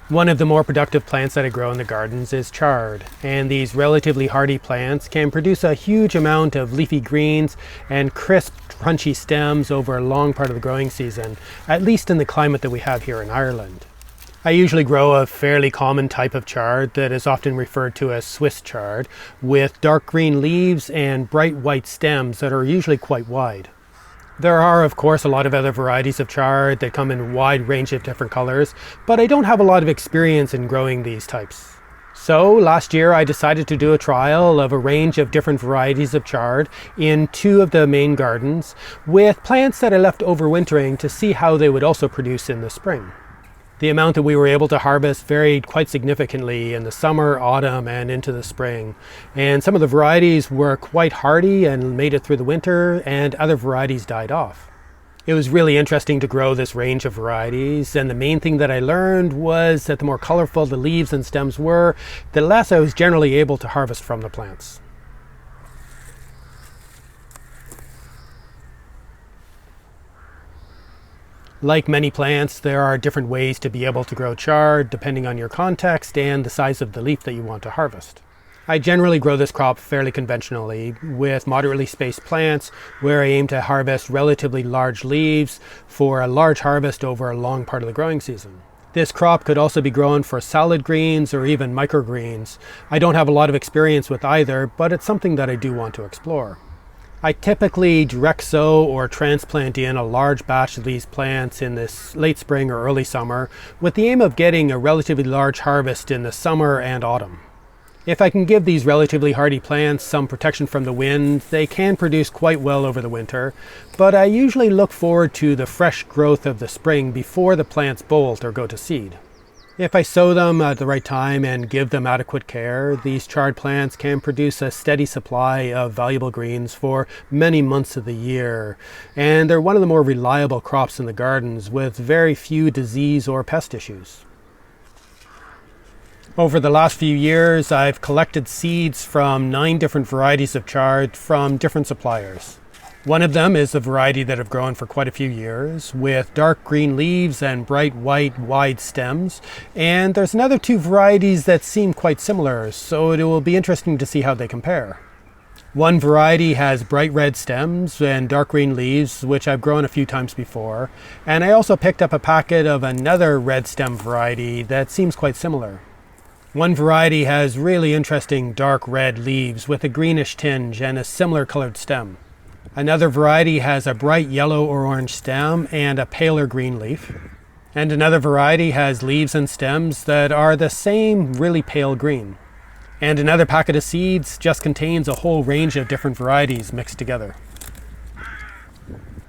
One of the more productive plants that I grow in the gardens is chard, and these relatively hardy plants can produce a huge amount of leafy greens and crisp, crunchy stems over a long part of the growing season, at least in the climate that we have here in Ireland. I usually grow a fairly common type of chard that is often referred to as Swiss chard, with dark green leaves and bright white stems that are usually quite wide. There are, of course, a lot of other varieties of chard that come in a wide range of different colors, but I don't have a lot of experience in growing these types. So last year I decided to do a trial of a range of different varieties of chard in 2 of the main gardens with plants that I left overwintering to see how they would also produce in the spring. The amount that we were able to harvest varied quite significantly in the summer, autumn, and into the spring. And some of the varieties were quite hardy and made it through the winter, and other varieties died off. It was really interesting to grow this range of varieties, and the main thing that I learned was that the more colorful the leaves and stems were, the less I was generally able to harvest from the plants. Like many plants, there are different ways to be able to grow chard depending on your context and the size of the leaf that you want to harvest. I generally grow this crop fairly conventionally with moderately spaced plants where I aim to harvest relatively large leaves for a large harvest over a long part of the growing season. This crop could also be grown for salad greens or even microgreens. I don't have a lot of experience with either, but it's something that I do want to explore. I typically direct sow or transplant in a large batch of these plants in this late spring or early summer with the aim of getting a relatively large harvest in the summer and autumn. If I can give these relatively hardy plants some protection from the wind, they can produce quite well over the winter, but I usually look forward to the fresh growth of the spring before the plants bolt or go to seed. If I sow them at the right time and give them adequate care, these chard plants can produce a steady supply of valuable greens for many months of the year, and they're one of the more reliable crops in the gardens with very few disease or pest issues. Over the last few years, I've collected seeds from 9 different varieties of chard from different suppliers. One of them is a variety that I've grown for quite a few years with dark green leaves and bright white wide stems. And there's another 2 varieties that seem quite similar, so it will be interesting to see how they compare. One variety has bright red stems and dark green leaves, which I've grown a few times before. And I also picked up a packet of another red stem variety that seems quite similar. One variety has really interesting dark red leaves with a greenish tinge and a similar colored stem. Another variety has a bright yellow or orange stem and a paler green leaf. And another variety has leaves and stems that are the same really pale green. And another packet of seeds just contains a whole range of different varieties mixed together.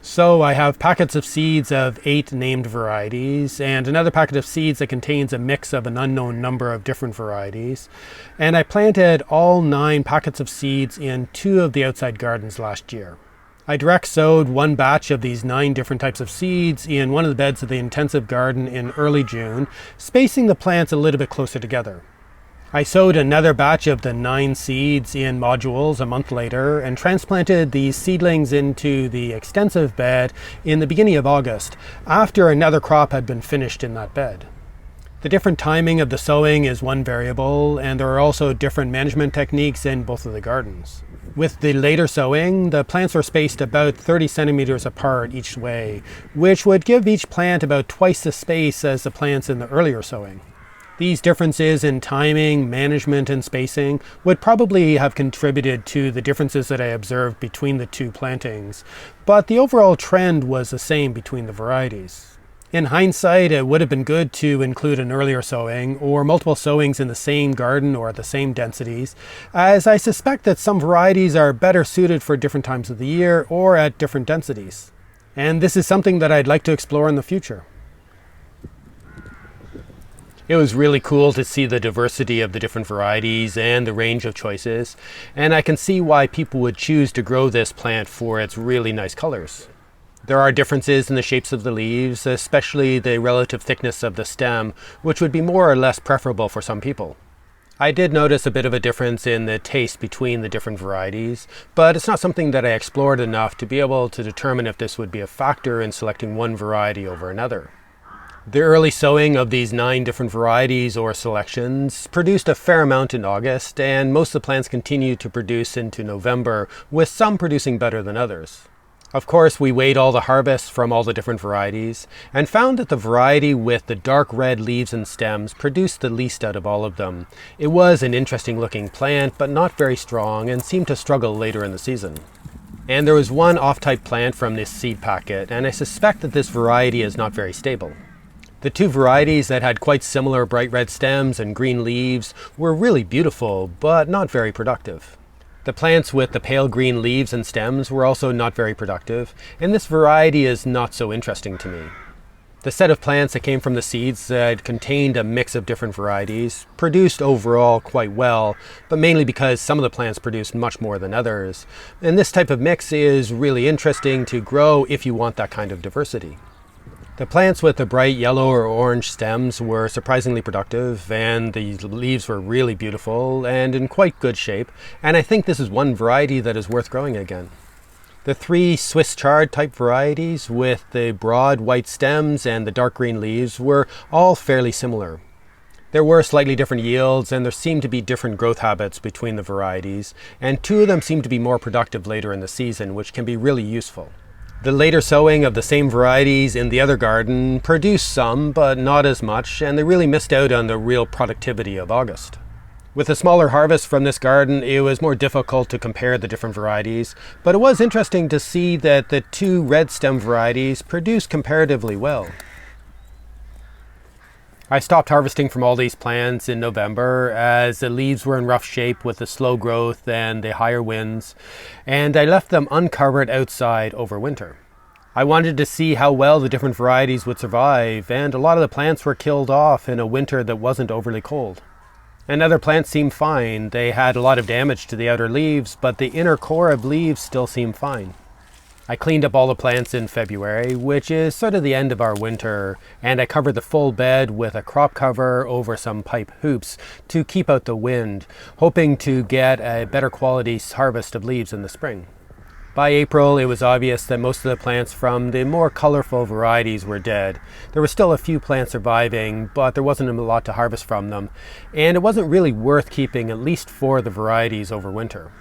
So I have packets of seeds of 8 named varieties and another packet of seeds that contains a mix of an unknown number of different varieties. And I planted all 9 packets of seeds in 2 of the outside gardens last year. I direct sowed 1 batch of these 9 different types of seeds in one of the beds of the intensive garden in early June, spacing the plants a little bit closer together. I sowed another batch of the 9 seeds in modules a month later and transplanted these seedlings into the extensive bed in the beginning of August, after another crop had been finished in that bed. The different timing of the sowing is one variable, and there are also different management techniques in both of the gardens. With the later sowing, the plants are spaced about 30 centimeters apart each way, which would give each plant about twice the space as the plants in the earlier sowing. These differences in timing, management, and spacing would probably have contributed to the differences that I observed between the 2 plantings, but the overall trend was the same between the varieties. In hindsight, it would have been good to include an earlier sowing or multiple sowings in the same garden or at the same densities, as I suspect that some varieties are better suited for different times of the year or at different densities. And this is something that I'd like to explore in the future. It was really cool to see the diversity of the different varieties and the range of choices, and I can see why people would choose to grow this plant for its really nice colors. There are differences in the shapes of the leaves, especially the relative thickness of the stem, which would be more or less preferable for some people. I did notice a bit of a difference in the taste between the different varieties, but it's not something that I explored enough to be able to determine if this would be a factor in selecting one variety over another. The early sowing of these 9 different varieties or selections produced a fair amount in August, and most of the plants continued to produce into November, with some producing better than others. Of course, we weighed all the harvests from all the different varieties, and found that the variety with the dark red leaves and stems produced the least out of all of them. It was an interesting looking plant, but not very strong, and seemed to struggle later in the season. And there was one off-type plant from this seed packet, and I suspect that this variety is not very stable. The 2 varieties that had quite similar bright red stems and green leaves were really beautiful, but not very productive. The plants with the pale green leaves and stems were also not very productive, and this variety is not so interesting to me. The set of plants that came from the seeds that contained a mix of different varieties produced overall quite well, but mainly because some of the plants produced much more than others. And this type of mix is really interesting to grow if you want that kind of diversity. The plants with the bright yellow or orange stems were surprisingly productive, and the leaves were really beautiful and in quite good shape, and I think this is one variety that is worth growing again. The 3 Swiss chard type varieties with the broad white stems and the dark green leaves were all fairly similar. There were slightly different yields, and there seemed to be different growth habits between the varieties, and 2 of them seemed to be more productive later in the season, which can be really useful. The later sowing of the same varieties in the other garden produced some, but not as much, and they really missed out on the real productivity of August. With a smaller harvest from this garden, it was more difficult to compare the different varieties, but it was interesting to see that the 2 red stem varieties produced comparatively well. I stopped harvesting from all these plants in November as the leaves were in rough shape with the slow growth and the higher winds, and I left them uncovered outside over winter. I wanted to see how well the different varieties would survive, and a lot of the plants were killed off in a winter that wasn't overly cold. And other plants seemed fine. They had a lot of damage to the outer leaves, but the inner core of leaves still seemed fine. I cleaned up all the plants in February, which is sort of the end of our winter, and I covered the full bed with a crop cover over some pipe hoops to keep out the wind, hoping to get a better quality harvest of leaves in the spring. By April, it was obvious that most of the plants from the more colorful varieties were dead. There were still a few plants surviving, but there wasn't a lot to harvest from them, and it wasn't really worth keeping at least 4 of the varieties over winter.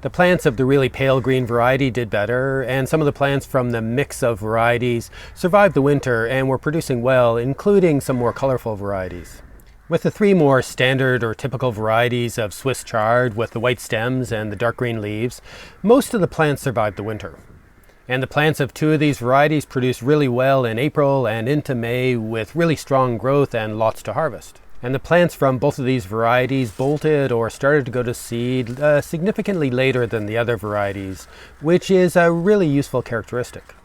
The plants of the really pale green variety did better, and some of the plants from the mix of varieties survived the winter and were producing well, including some more colorful varieties. With the 3 more standard or typical varieties of Swiss chard with the white stems and the dark green leaves, most of the plants survived the winter. And the plants of 2 of these varieties produced really well in April and into May with really strong growth and lots to harvest. And the plants from both of these varieties bolted or started to go to seed significantly later than the other varieties, which is a really useful characteristic.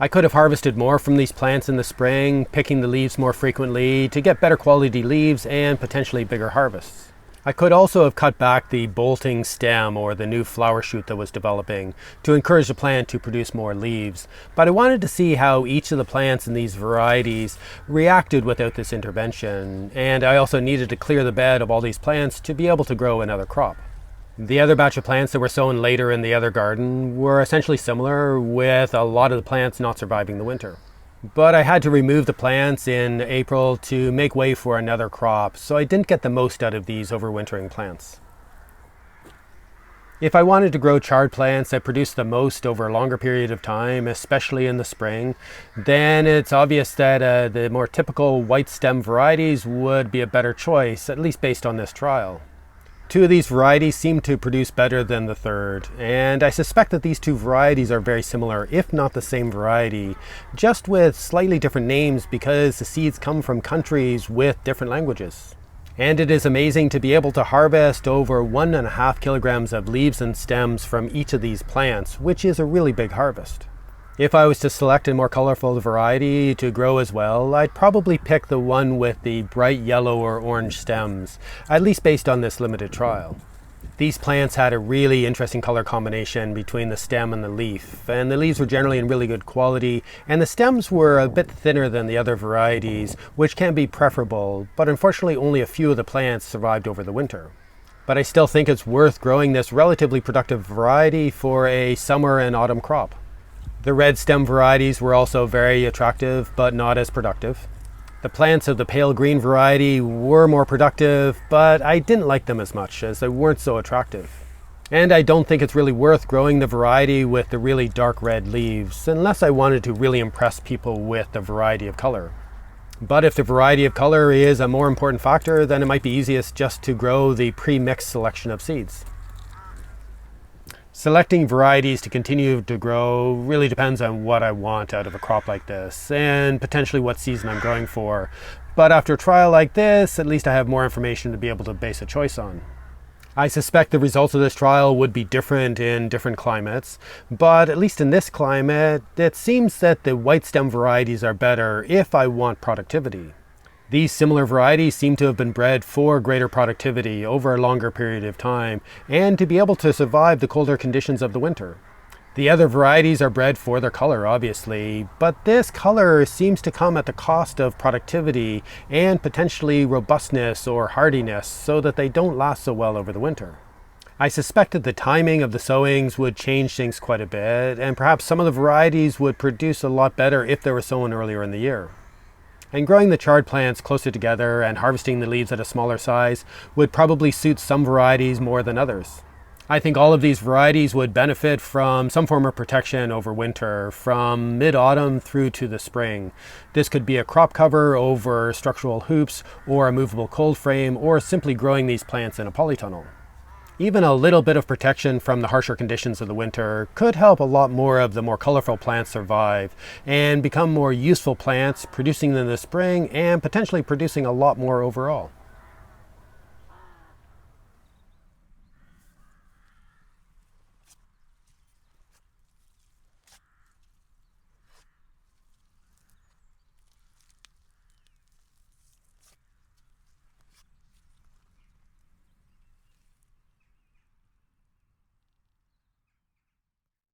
I could have harvested more from these plants in the spring, picking the leaves more frequently to get better quality leaves and potentially bigger harvests. I could also have cut back the bolting stem or the new flower shoot that was developing to encourage the plant to produce more leaves, but I wanted to see how each of the plants in these varieties reacted without this intervention, and I also needed to clear the bed of all these plants to be able to grow another crop. The other batch of plants that were sown later in the other garden were essentially similar, with a lot of the plants not surviving the winter. But I had to remove the plants in April to make way for another crop, so I didn't get the most out of these overwintering plants. If I wanted to grow chard plants that produce the most over a longer period of time, especially in the spring, then it's obvious that the more typical white stem varieties would be a better choice, at least based on this trial. 2 of these varieties seem to produce better than the third, and I suspect that these 2 varieties are very similar, if not the same variety, just with slightly different names because the seeds come from countries with different languages. And it is amazing to be able to harvest over 1.5 kilograms of leaves and stems from each of these plants, which is a really big harvest. If I was to select a more colorful variety to grow as well, I'd probably pick the one with the bright yellow or orange stems, at least based on this limited trial. These plants had a really interesting color combination between the stem and the leaf, and the leaves were generally in really good quality, and the stems were a bit thinner than the other varieties, which can be preferable, but unfortunately only a few of the plants survived over the winter. But I still think it's worth growing this relatively productive variety for a summer and autumn crop. The red stem varieties were also very attractive, but not as productive. The plants of the pale green variety were more productive, but I didn't like them as much as they weren't so attractive. And I don't think it's really worth growing the variety with the really dark red leaves, unless I wanted to really impress people with the variety of color. But if the variety of color is a more important factor, then it might be easiest just to grow the pre-mixed selection of seeds. Selecting varieties to continue to grow really depends on what I want out of a crop like this, and potentially what season I'm growing for. But after a trial like this, at least I have more information to be able to base a choice on. I suspect the results of this trial would be different in different climates, but at least in this climate, it seems that the white stem varieties are better if I want productivity. These similar varieties seem to have been bred for greater productivity over a longer period of time and to be able to survive the colder conditions of the winter. The other varieties are bred for their color, obviously, but this color seems to come at the cost of productivity and potentially robustness or hardiness so that they don't last so well over the winter. I suspect that the timing of the sowings would change things quite a bit, and perhaps some of the varieties would produce a lot better if they were sown earlier in the year. And growing the chard plants closer together and harvesting the leaves at a smaller size would probably suit some varieties more than others. I think all of these varieties would benefit from some form of protection over winter, from mid-autumn through to the spring. This could be a crop cover over structural hoops, or a movable cold frame, or simply growing these plants in a polytunnel. Even a little bit of protection from the harsher conditions of the winter could help a lot more of the more colorful plants survive and become more useful plants, producing in the spring and potentially producing a lot more overall.